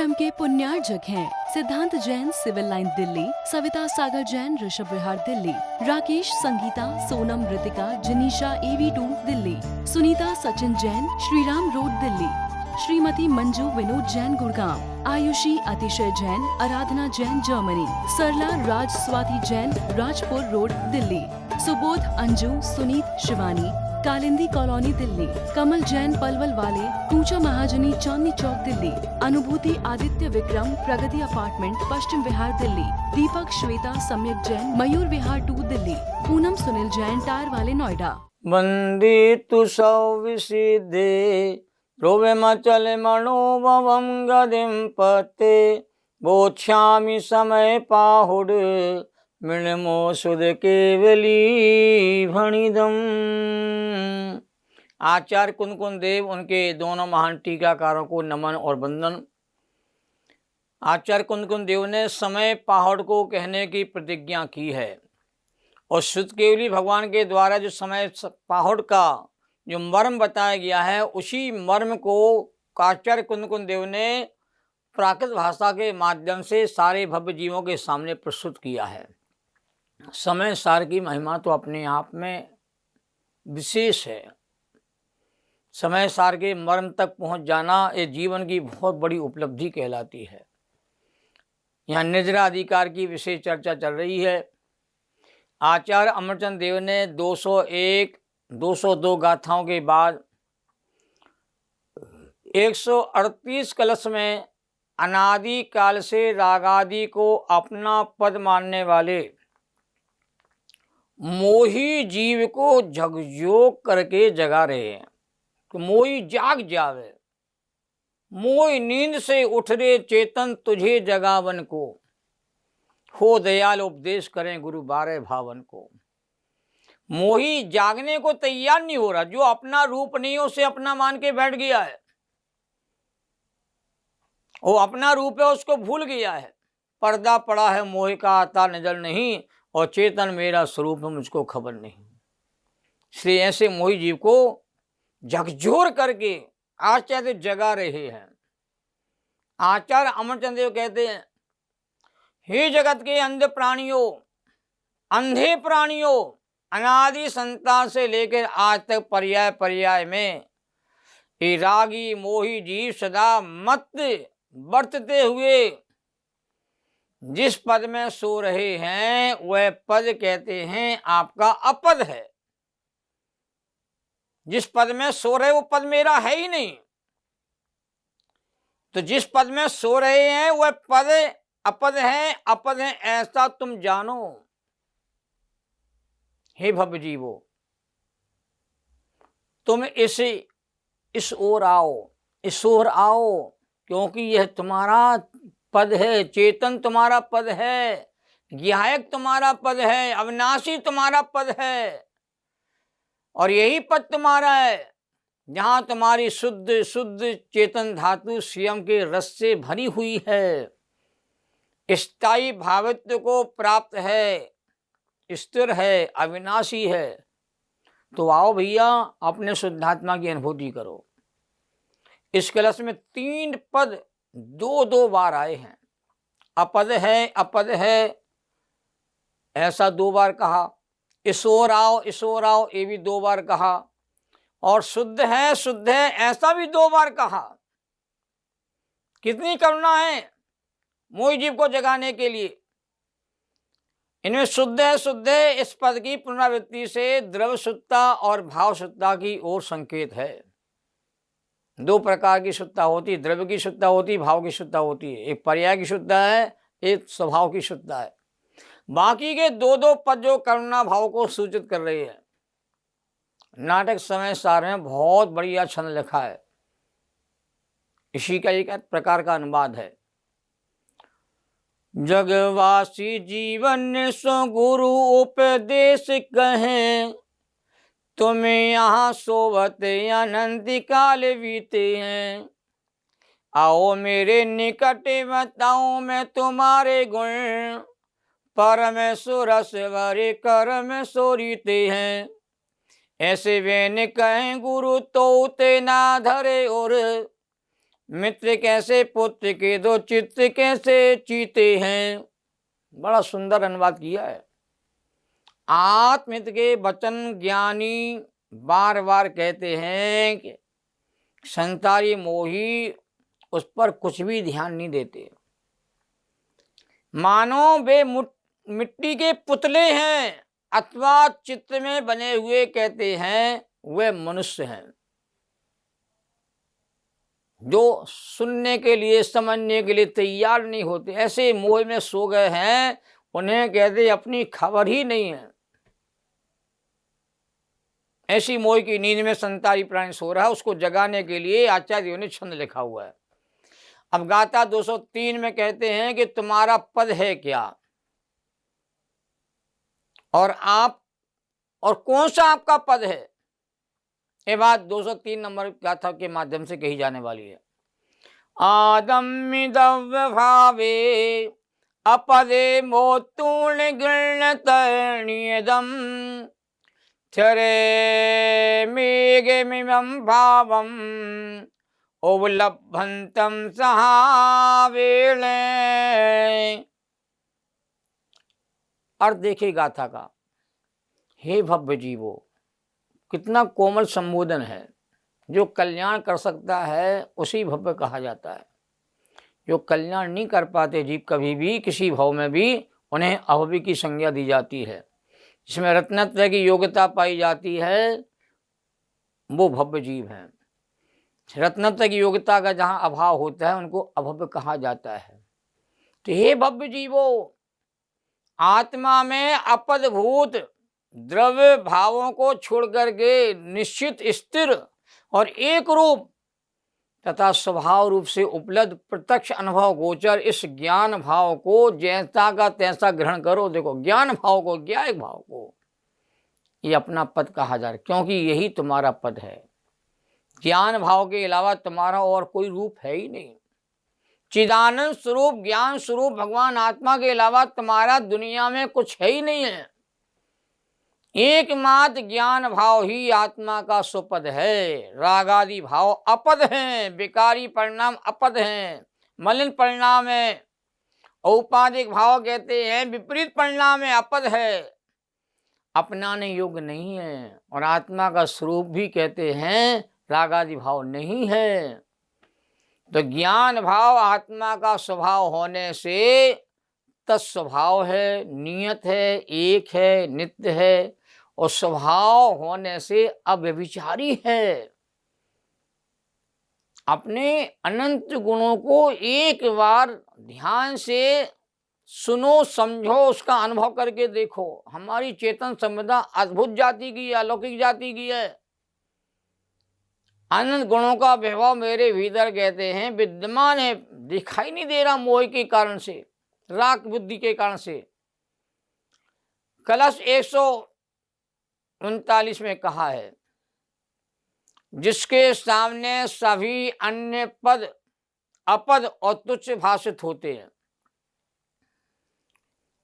विक्रम के पुण्यार्जक हैं सिद्धांत Jain civil line Delhi, Savita Sagar Jain Rishabh Vihar Delhi, Rakesh Sangeeta Sonam Ritika जनीशा AV2 Delhi, Sunita Sachin Jain Shriram road Delhi, Shrimati Manju Vinod Jain Gurgaon, Ayushi अतिशय जैन आराधना जैन जर्मनी, सरला राज स्वाति जैन राजपुर रोड दिल्ली, सुबोध अंजू सुनीत शिवानी कालिंदी कॉलोनी दिल्ली, कमल जैन पलवल वाले कूचा महाजनी चांदनी चौक दिल्ली, अनुभूति आदित्य विक्रम प्रगति अपार्टमेंट पश्चिम विहार दिल्ली, दीपक श्वेता सम्यक जैन मयूर विहार 2 दिल्ली, पूनम सुनील जैन टायर वाले नोएडा। वंदे तु सौविसिद्धे रोवे मचल मनोभवम गदिम पते बोच्छामि समय पाहुड मिणमो सुध केवली भणिदम। आचार्य कुंदकुंद देव उनके दोनों महान टीकाकारों को नमन और वंदन। आचार्य कुंदकुंद देव ने समय पाहुड़ को कहने की प्रतिज्ञा की है और शुद्ध केवली भगवान के द्वारा जो समय पाहुड़ का जो मर्म बताया गया है उसी मर्म को आचार्य कुंदकुंद देव ने प्राकृत भाषा के माध्यम से सारे भव्य जीवों के सामने प्रस्तुत किया है। समय सार की महिमा तो अपने आप में विशेष है। समय सार के मर्म तक पहुंच जाना ये जीवन की बहुत बड़ी उपलब्धि कहलाती है। यहाँ निद्रा अधिकार की विशेष चर्चा चल रही है। आचार्य अमरचंद देव ने 201, 202 गाथाओं के बाद 138 कलश में अनादि काल से रागादि को अपना पद मानने वाले मोही जीव को झकझोक करके जगा रहे हैं कि मोही जाग जावे, मोही नींद से उठ रे चेतन तुझे जगावन को, हो दयाल उपदेश करें गुरु बारे भावन को। मोही जागने को तैयार नहीं हो रहा, जो अपना रूप नहीं है उसे अपना मान के बैठ गया है, वो अपना रूप है उसको भूल गया है। पर्दा पड़ा है मोह का आता नजर नहीं और चेतन मेरा स्वरूप है मुझको खबर नहीं। इसलिए ऐसे मोही जीव को झकझोर करके आचार्य जगा रहे हैं। आचार्य अमरचंद देव कहते हैं, हे जगत के अंध प्राणियों, अंधे प्राणियों, अनादि संता से लेकर आज तक पर्याय पर्याय में ये रागी मोही जीव सदा मत बरतते हुए जिस पद में सो रहे हैं वह पद कहते हैं आपका अपद है। जिस पद में सो रहे वो पद मेरा है ही नहीं, तो जिस पद में सो रहे हैं वह पद अपद है, अपद है ऐसा तुम जानो। हे भव्य जीवो, तुम इस ओर आओ, इस ओर आओ, क्योंकि यह तुम्हारा पद है, चेतन तुम्हारा पद है, ज्ञायक तुम्हारा पद है, अविनाशी तुम्हारा पद है और यही पद तुम्हारा है जहां तुम्हारी शुद्ध शुद्ध चेतन धातु स्वयं के रस से भरी हुई है, स्थायी भावित्व को प्राप्त है, स्थिर है, अविनाशी है। तो आओ भैया अपने शुद्धात्मा की अनुभूति करो। इस कलश में 3 पद 2-2 बार आए हैं। अपद है, अपद है ऐसा 2 बार कहा, इस ओर आओ, इस ओर आओ ये भी 2 बार कहा, और शुद्ध है ऐसा भी 2 बार कहा। कितनी करुणा है मोही जीव को जगाने के लिए। इनमें शुद्ध है इस पद की पुनरावृत्ति से द्रव्य शुद्धता और भाव शुद्धता की ओर संकेत है। 2 प्रकार की शुद्धता होती है, द्रव्य की शुद्धता होती है, भाव की शुद्धता होती है। एक पर्याय की शुद्धता है, एक स्वभाव की शुद्धता है। बाकी के 2-2 पद जो करुणा भाव को सूचित कर रहे हैं। नाटक समय सार में बहुत बढ़िया छंद लिखा है, इसी का एक प्रकार का अनुवाद है। जगवासी जीवन सो गुरु उपदेश कहें, तुम्हें यहाँ सोवत अनंत काल बीते हैं। आओ मेरे निकट बताऊं मैं तुम्हारे गुण, परमेश्वर सवरे कर्म सोरीते हैं। ऐसे वेन कहें गुरु तो ते ना धरे और, मित्र कैसे पुत्र के दो, चित्र कैसे चीते हैं। बड़ा सुंदर अनुवाद किया है। आत्महित के वचन ज्ञानी बार बार कहते हैं कि संसारी मोही उस पर कुछ भी ध्यान नहीं देते, मानो वे मिट्टी के पुतले हैं अथवा चित्र में बने हुए कहते हैं वे मनुष्य हैं, जो सुनने के लिए समझने के लिए तैयार नहीं होते। ऐसे मोह में सो गए हैं, उन्हें कहते अपनी खबर ही नहीं है। ऐसी मोह की नींद में संसारी प्राणी सो रहा है, उसको जगाने के लिए आचार्यों ने छंद लिखा हुआ है। अब गाथा 203 में कहते हैं कि तुम्हारा पद है क्या, और कौन सा आपका पद है। ये बात 203 नंबर गाथा के माध्यम से कही जाने वाली है। आदम्य भावे अपदे मोतूर्ण गृणतरणीयदम थरे मेघमिमं भावम उपलब्धंतम सहावेले। और देखिए गाथा का, हे भव्य जीवो, कितना कोमल संबोधन है। जो कल्याण कर सकता है उसी भव्य कहा जाता है। जो कल्याण नहीं कर पाते जीव कभी भी किसी भाव में भी, उन्हें अभव्य की संज्ञा दी जाती है। जिसमें रत्नत्रय की योग्यता पाई जाती है वो भव्य जीव हैं। रत्नत्रय की योग्यता का जहाँ अभाव होता है उनको अभव्य कहा जाता है। तो हे भव्य जीवो, आत्मा में अपदभूत द्रव्य भावों को छोड़ करके निश्चित स्थिर और एक रूप तथा स्वभाव रूप से उपलब्ध प्रत्यक्ष अनुभव गोचर इस ज्ञान भाव को जैसा का तैसा ग्रहण करो। देखो, ज्ञान भाव को, ज्ञायक भाव को ये अपना पद कहा जा रहा है, क्योंकि यही तुम्हारा पद है। ज्ञान भाव के अलावा तुम्हारा और कोई रूप है ही नहीं। चिदानंद स्वरूप, ज्ञान स्वरूप भगवान आत्मा के अलावा तुम्हारा दुनिया में कुछ है ही नहीं है। एकमात्र ज्ञान भाव ही आत्मा का सुपद है। रागादि भाव अपद हैं, विकारी परिणाम अपद हैं, मलिन परिणाम है। औपाधिक भाव कहते हैं विपरीत परिणाम है, अपद है, अपनाने योग्य नहीं है। और आत्मा का स्वरूप भी कहते हैं रागादि भाव नहीं है। तो ज्ञान भाव आत्मा का स्वभाव होने से तत्स्वभाव है, नियत है, एक है, नित्य है, और स्वभाव होने से अव्यभिचारी है। अपने अनंत गुणों को एक बार ध्यान से सुनो, समझो, उसका अनुभव करके देखो। हमारी चेतन संपदा अद्भुत जाति की है, अलौकिक जाति की है। अनंत गुणों का वैभव मेरे भीतर कहते हैं विद्यमान है, दिखाई नहीं दे रहा मोह के कारण से, राग बुद्धि के कारण से। कलश 139 में कहा है, जिसके सामने सभी अन्य पद अपद और तुच्छ भाषित होते हैं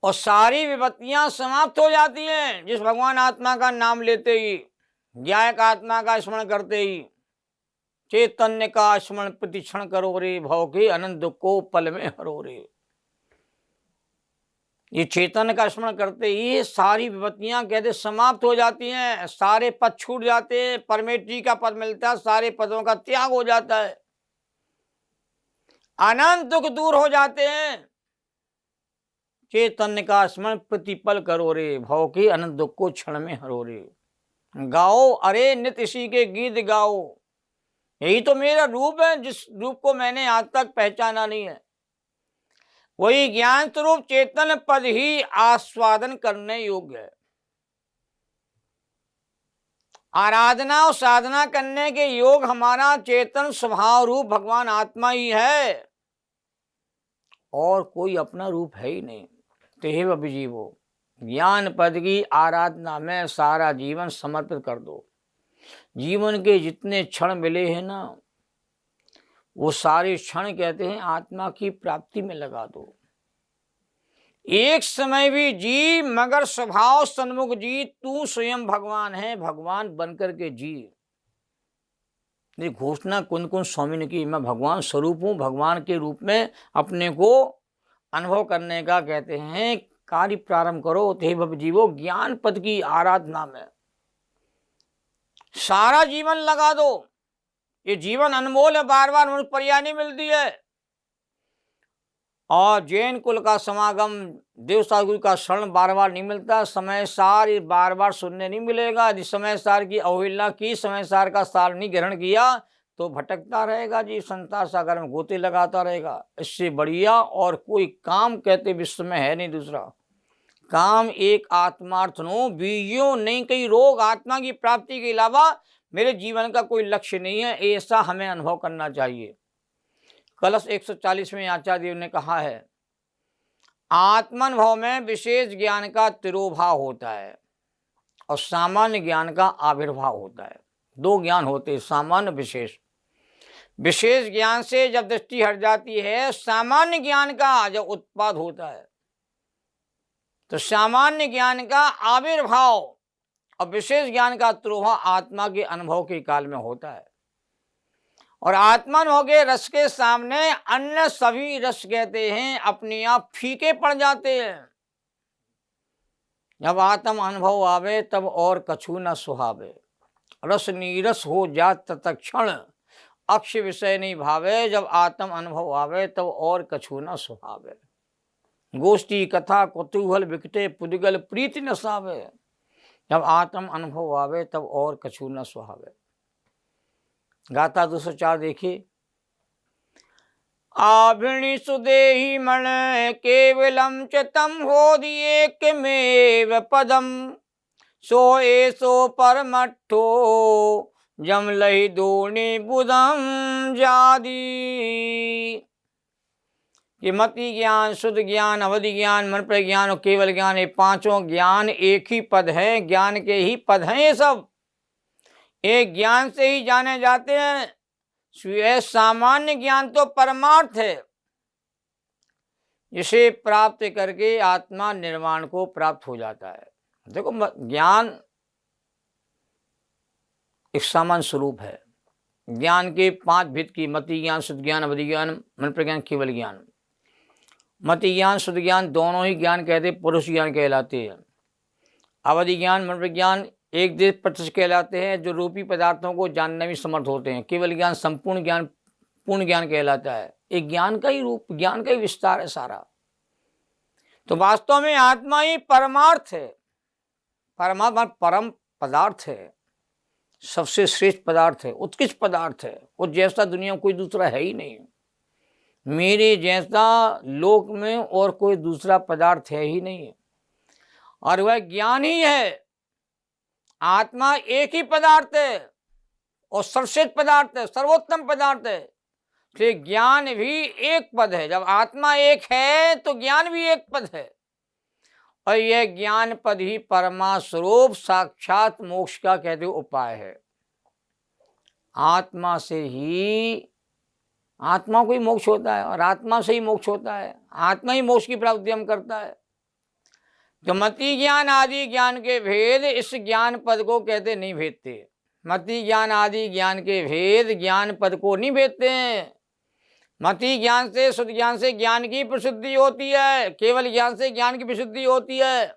और सारी विपत्तियां समाप्त हो जाती हैं जिस भगवान आत्मा का नाम लेते ही, ज्ञायक आत्मा का स्मरण करते ही। चैतन्य का स्मरण प्रतिक्षण करो रे, भव के अनंत दुख को पल में हरो रे। ये चैतन्य का स्मरण करते ही सारी विपत्तियां कहते समाप्त हो जाती हैं, सारे पद छूट जाते हैं, परमेष्ठी का पद मिलता है, सारे पदों का त्याग हो जाता है, अनंत दुख दूर हो जाते हैं। चैतन्य का स्मरण प्रतिपल करो रे, भव के अनंत दुख को क्षण में हरो रे। गाओ अरे नित इसी के गीत गाओ। यही तो मेरा रूप है, जिस रूप को मैंने आज तक पहचाना नहीं है। वही ज्ञान स्वरूप चेतन पद ही आस्वादन करने योग्य है। आराधना और साधना करने के योग हमारा चेतन स्वभाव रूप भगवान आत्मा ही है, और कोई अपना रूप है ही नहीं। तो हे भव्य जीवो, ज्ञान पद की आराधना में सारा जीवन समर्पित कर दो। जीवन के जितने क्षण मिले हैं ना, वो सारे क्षण कहते हैं आत्मा की प्राप्ति में लगा दो। एक समय भी जी मगर स्वभाव सन्मुख जी, तू स्वयं भगवान है, भगवान बनकर के जी। ये घोषणा कुंद कुंद स्वामी ने की, मैं भगवान स्वरूप हूँ, भगवान के रूप में अपने को अनुभव करने का कहते हैं कार्य प्रारंभ करो। ते भव जीवो ज्ञान पद की आराधना में सारा जीवन लगा दो। ये जीवन अनमोल है, बार बार मनुष्य पर्याय नहीं मिलती है। और जैन कुल का समागम, देव साधु का शरण बार बार नहीं मिलता। समय सार ये बार बार सुनने नहीं मिलेगा। जिस समय सार की अवहेलना की, समय सार का सार नहीं ग्रहण किया तो भटकता रहेगा जी, संसार सागर में गोते लगाता रहेगा। इससे बढ़िया और कोई काम कहते विश्व में है नहीं। दूसरा काम एक आत्मार्थ नो बीजो नहीं कई रोग, आत्मा की प्राप्ति के अलावा मेरे जीवन का कोई लक्ष्य नहीं है, ऐसा हमें अनुभव करना चाहिए। कलश 140 में आचार्य देव ने कहा है, आत्मानुभव में विशेष ज्ञान का तिरोभाव होता है और सामान्य ज्ञान का आविर्भाव होता है। दो ज्ञान होते हैं, सामान्य विशेष। विशेष ज्ञान से जब दृष्टि हट जाती है, सामान्य ज्ञान का जब उत्पाद होता है, तो सामान्य ज्ञान का आविर्भाव और विशेष ज्ञान का तिरोभाव आत्मा के अनुभव के काल में होता है। और आत्मानुभव के रस के सामने अन्य सभी रस कहते हैं अपने आप फीके पड़ जाते हैं। जब आत्म अनुभव आवे तब और कछु न सुहावे, रस नीरस हो जात तत्क्षण, अक्ष विषय नहीं भावे। जब आत्म अनुभव आवे तब और कछु न सुहावे, गोष्ठी कथा कुतूहल विकटे पुद्गल प्रीति न सावे। जब आत्म अनुभव आवे तब और कछु न सुहावे। गाथा 204 देखिए, आभिणी सुदेहि मन केवलम च तम होदिए किमेव पदम, सो एसो परमट्ठो जम लहि दोनि बुधम जादी। कि मति ज्ञान, शुद्ध ज्ञान, अवधि ज्ञान, मन प्रज्ञान और केवल ज्ञान, ये पांचों ज्ञान एक ही पद है, ज्ञान के ही पद हैं। ये सब एक ज्ञान से ही जाने जाते हैं। यह सामान्य ज्ञान तो परमार्थ है, इसे प्राप्त करके आत्मा निर्वाण को प्राप्त हो जाता है। देखो, ज्ञान एक सामान्य स्वरूप है। ज्ञान के 5 भेद की, मति ज्ञान, शुद्ध ज्ञान, अवधि ज्ञान, मन प्रज्ञान, केवल ज्ञान। मति ज्ञान, शुद्ध ज्ञान दोनों ही ज्ञान कहते पुरुष ज्ञान कहलाते हैं। अवधि ज्ञान, मन प्रज्ञान एक देश प्रत्यक्ष कहलाते हैं, जो रूपी पदार्थों को जानने में समर्थ होते हैं। केवल ज्ञान संपूर्ण ज्ञान, पूर्ण ज्ञान कहलाता है। एक ज्ञान का ही रूप, ज्ञान का ही विस्तार है सारा। तो वास्तव में आत्मा ही परमार्थ है। परमात्मा परम पदार्थ है, सबसे श्रेष्ठ पदार्थ है, उत्कृष्ट पदार्थ है। उस जैसा दुनिया में कोई दूसरा है ही नहीं। मेरे जैसा लोक में और कोई दूसरा पदार्थ है ही नहीं, और वह ज्ञान ही है। आत्मा एक ही पदार्थ है और सर्वश्रेष्ठ पदार्थ है, सर्वोत्तम पदार्थ है। इसलिए ज्ञान भी एक पद है। जब आत्मा एक है तो ज्ञान भी एक पद है, और यह ज्ञान पद ही परमा स्वरूप साक्षात मोक्ष का कहते उपाय है। आत्मा से ही आत्मा को ही मोक्ष होता है, और आत्मा से ही मोक्ष होता है। आत्मा ही मोक्ष की प्राप्ति हम करता है। तो मति ज्ञान आदि ज्ञान के भेद इस ज्ञान पद को कहते नहीं भेदते। मति ज्ञान आदि ज्ञान के भेद ज्ञान पद को नहीं भेदते हैं। मति ज्ञान से, शुद्ध ज्ञान से ज्ञान की प्रसिद्धि होती है, केवल ज्ञान से ज्ञान की प्रसिद्धि होती है।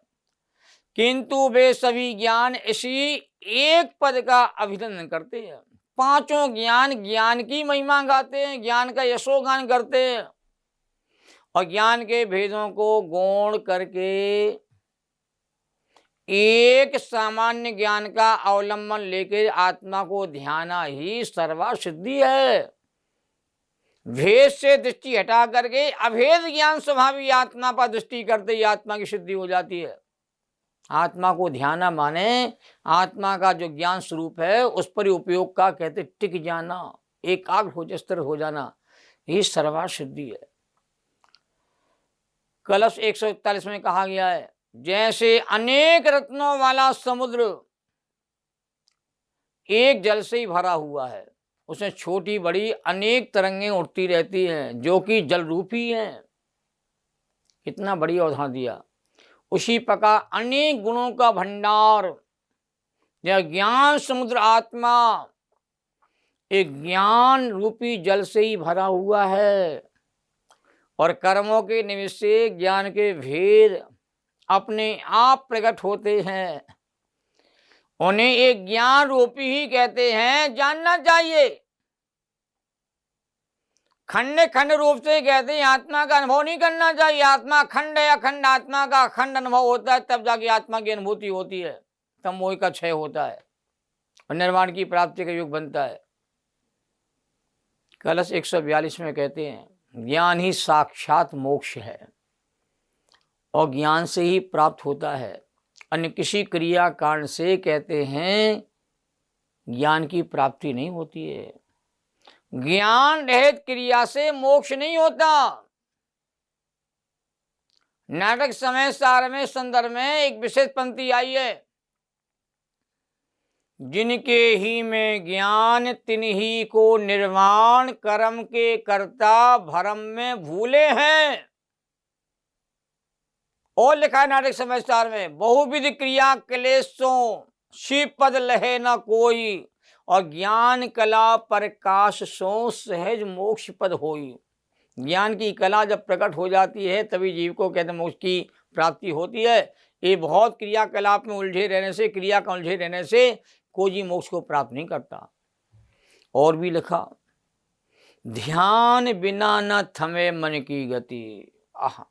किंतु वे सभी ज्ञान इसी एक पद का अभिनंदन करते हैं। पांचों ज्ञान ज्ञान की महिमा गाते हैं, ज्ञान का यशोगान करते हैं, और ज्ञान के भेदों को गौण करके एक सामान्य ज्ञान का अवलंबन लेकर आत्मा को ध्याना ही सर्वसिद्धि है। भेद से दृष्टि हटा करके अभेद ज्ञान स्वभावी आत्मा पर दृष्टि करते ही आत्मा की सिद्धि हो जाती है। आत्मा को ध्याना माने आत्मा का जो ज्ञान स्वरूप है उस पर उपयोग का कहते टिक जाना, एकाग्र हो, स्थिर हो जाना, यही सर्वसिद्धि है। कलश 141 में कहा गया है, जैसे अनेक रत्नों वाला समुद्र एक जल से ही भरा हुआ है, उसमें छोटी बड़ी अनेक तरंगें उठती रहती हैं जो कि जल रूपी हैं। कितना बढ़िया उदाहरण दिया। उसी प्रकार अनेक गुणों का भंडार, यह ज्ञान समुद्र आत्मा एक ज्ञान रूपी जल से ही भरा हुआ है और कर्मों के निमित्त से ज्ञान के भेद अपने आप प्रकट होते हैं। उन्हें एक ज्ञान रूपी ही कहते हैं, जानना चाहिए। खंड खंड रूप से कहते हैं, आत्मा का अनुभव नहीं करना चाहिए। आत्मा खंड है, अखंड आत्मा का अखंड अनुभव होता है, तब जाके आत्मा की अनुभूति होती है, तब मोह का क्षय होता है और निर्वाण की प्राप्ति का युग बनता है। कलश 142 में कहते हैं, ज्ञान ही साक्षात मोक्ष है और ज्ञान से ही प्राप्त होता है। अन्य किसी क्रिया कारण से कहते हैं ज्ञान की प्राप्ति नहीं होती है। ज्ञान रहित क्रिया से मोक्ष नहीं होता। नाटक समय सार में संदर्भ में एक विशेष पंक्ति आई है, जिनके ही में ज्ञान तिन्ही को निर्वाण, कर्म के कर्ता भरम में भूले हैं। और लिखा है नाटक समय सार में, बहुविध क्रिया क्लेशों शिव पद लहे न कोई, और ज्ञान कला प्रकाश सो सहज मोक्ष पद होई। ज्ञान की कला जब प्रकट हो जाती है तभी जीव को कहते मोक्ष की प्राप्ति होती है। ये बहुत क्रियाकलाप में उलझे रहने से, क्रिया का उलझे रहने से कोई जीव मोक्ष को प्राप्त नहीं करता। और भी लिखा, ध्यान बिना न थमे मन की गति। आहा,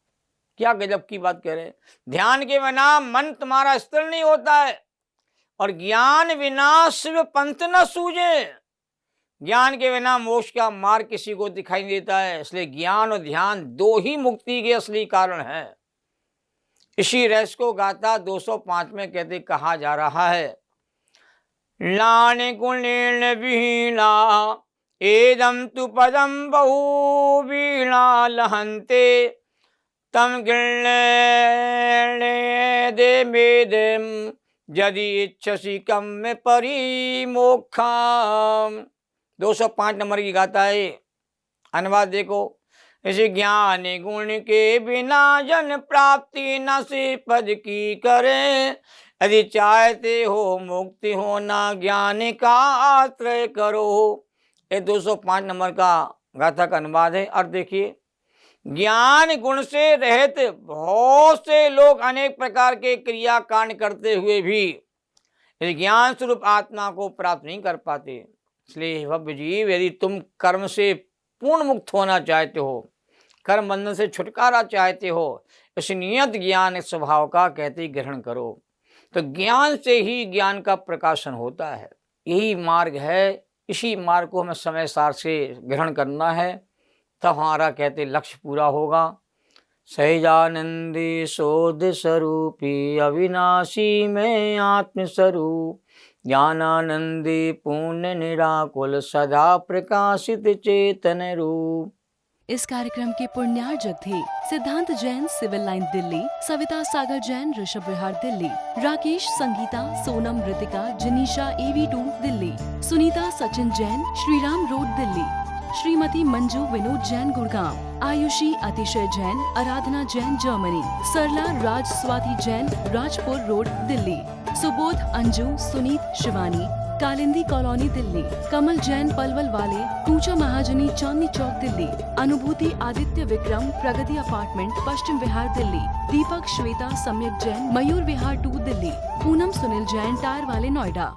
क्या गजब की बात कह रहे हैं। ध्यान के बिना मन तुम्हारा स्थिर नहीं होता है और ज्ञान बिना शिव पंथ न सूझे। ज्ञान के बिना मोक्ष का मार्ग किसी को दिखाई नहीं देता है। इसलिए ज्ञान और ध्यान दो ही मुक्ति के असली कारण है। इसी रहस्य को गाथा 205 में कहते कहा जा रहा है, लान गुणेन विहीना एदम तु पदम बहु वीणा लहंते तम गिणे दे मेदम यदि इच्छसी कम में परिमोक्षम। 205 नंबर की गाथा है। अनुवाद देखो, इस ज्ञान गुण के बिना जन प्राप्ति न से पद की करे, यदि चाहते हो मुक्ति होना ज्ञान का आश्रय करो। ये 205 नंबर का गाथा का अनुवाद है। और देखिए, ज्ञान गुण से रहित बहुत से लोग अनेक प्रकार के क्रिया कांड करते हुए भी इस ज्ञान स्वरूप आत्मा को प्राप्त नहीं कर पाते। इसलिए भव्य जीव, यदि तुम कर्म से पूर्ण मुक्त होना चाहते हो, कर्म बंधन से छुटकारा चाहते हो, इस नियत ज्ञान स्वभाव का कहते ग्रहण करो। तो ज्ञान से ही ज्ञान का प्रकाशन होता है। यही मार्ग है। इसी मार्ग को हमें समय सार से ग्रहण करना है, तब हमारा कहते लक्ष्य पूरा होगा। सहजानंदी शोध स्वरूपी अविनाशी में आत्मस्वरूप, ज्ञानानंदी पूर्ण निराकुल सदा प्रकाशित चेतन रूप। इस कार्यक्रम के पुण्यार्जक थे सिद्धांत Jain civil line Delhi, Savita Sagar Jain Rishabh Vihar Delhi, Rakesh Sangeeta Sonam Ritika जनीशा AV2 Delhi, Sunita Sachin Jain Shriram road Delhi, Shrimati Manju Vinod Jain Gurgaon, Ayushi अतिशय जैन आराधना जैन जर्मनी, सरला राज स्वाति जैन राजपुर रोड दिल्ली, सुबोध अंजू सुनीत शिवानी कालिंदी कॉलोनी दिल्ली, कमल जैन पलवल वाले कूचा महाजनी चांदनी चौक दिल्ली, अनुभूति आदित्य विक्रम प्रगति अपार्टमेंट पश्चिम विहार दिल्ली, दीपक श्वेता सम्यक जैन मयूर विहार 2 दिल्ली, पूनम सुनील जैन टायर वाले नोएडा।